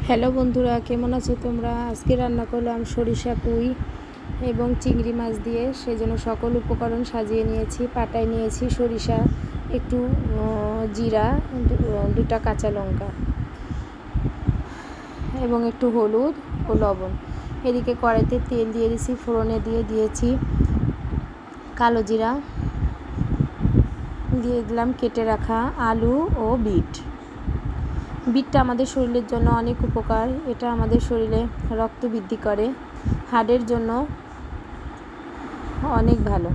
Hello বন্ধুরা, কেমন আছো তোমরা? আজকে রান্না করলাম সরিষা পুঁই এবং চিংড়ি মাছ দিয়ে। সেজন্য সকল উপকরণ সাজিয়ে নিয়েছি। পাটায় নিয়েছি সরিষা, একটু জিরা, দুটা কাঁচা লঙ্কা এবং একটু হলুদ ও লবণ। এদিকে কড়াইতে তেল দিয়ে দিয়েছি, ফোড়নে দিয়েছি কালো জিরা, দিয়ে দিলাম কেটে রাখা আলু ও বিটটা আমাদের শরীরের জন্য অনেক উপকার। এটা আমাদের শরীরে রক্ত বৃদ্ধি করে, হাড়ের জন্য অনেক ভালো।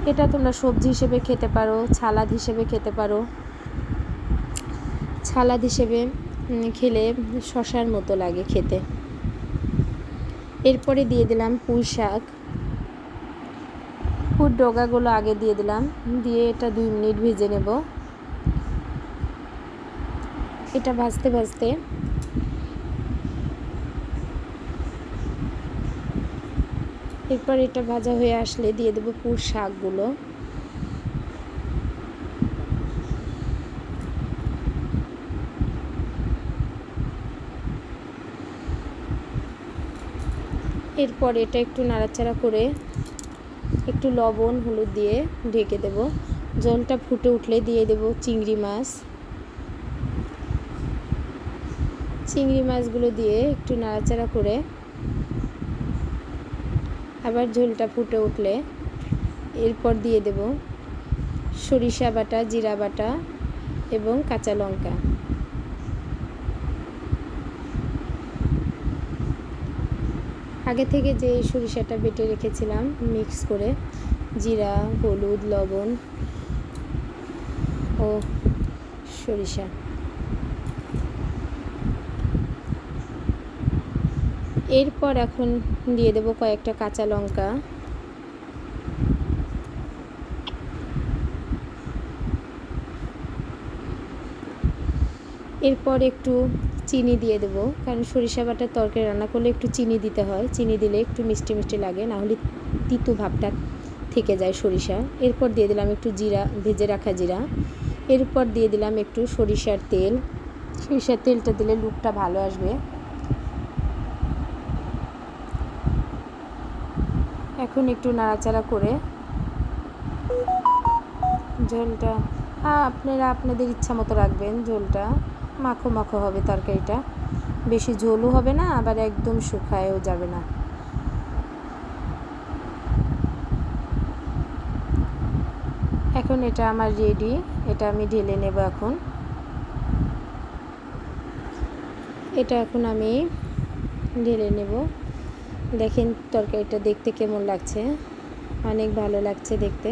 এটা তোমরা সবজি হিসেবে খেতে পারো, ছালাদ হিসেবে খেতে পারো। ছালাদ হিসেবে খেলে শশার মতো লাগে খেতে। এরপরে দিয়ে দিলাম পুঁই শাক। পুঁই ডগাগুলো আগে দিয়ে দিলাম, দিয়ে এটা 2 মিনিট ভেজে নেব। এটা ভাজতে ভাজতে এরপর এটা ভাজা হয়ে আসলে দিয়ে দেবো পুঁই শাকগুলো। এরপর এটা একটু নাড়াচাড়া করে একটু লবণ হলুদ দিয়ে ঢেকে দেব। জলটা ফুটে উঠলে দিয়ে দেব চিংড়ি মাছগুলো দিয়ে একটু নাড়াচাড়া করে আবার ঝোলটা ফুটে উঠলে এরপর দিয়ে দেব সরিষা বাটা, জিরা বাটা এবং কাঁচা লঙ্কা। আগে থেকে যে সরিষাটা বেটে রেখেছিলাম মিক্স করে, জিরা, হলুদ, লবণ ও সরিষা। এরপর এখন দিয়ে দেব কয়েকটা কাঁচা লঙ্কা, এরপর একটু চিনি দিয়ে দেবো, কারণ সরিষা বাটার তরকারি রান্না করলে একটু চিনি দিতে হয়। চিনি দিলে একটু মিষ্টি মিষ্টি লাগে, না হলে তিতো ভাবটা থেকে যায় সরিষা। এরপর দিয়ে দিলাম একটু জিরা, ভেজে রাখা জিরা। এরপর দিয়ে দিলাম একটু সরিষার তেল। সরিষার তেলটা দিলে লুকটা ভালো আসবে। এখন একটু নাড়াচাড়া করে ঝোলটা আপনারা আপনাদের ইচ্ছা মতো রাখবেন। ঝোলটা মাখো মাখো হবে, তরকারিটা বেশি ঝোলও হবে না, আবার একদম শুকায়ও যাবে না। এখন এটা আমার রেডি, এটা আমি ঢেলে নেব। এখন আমি ঢেলে নেব। দেখেন তরকারিটা দেখতে কেমন লাগছে, অনেক ভালো লাগছে দেখতে।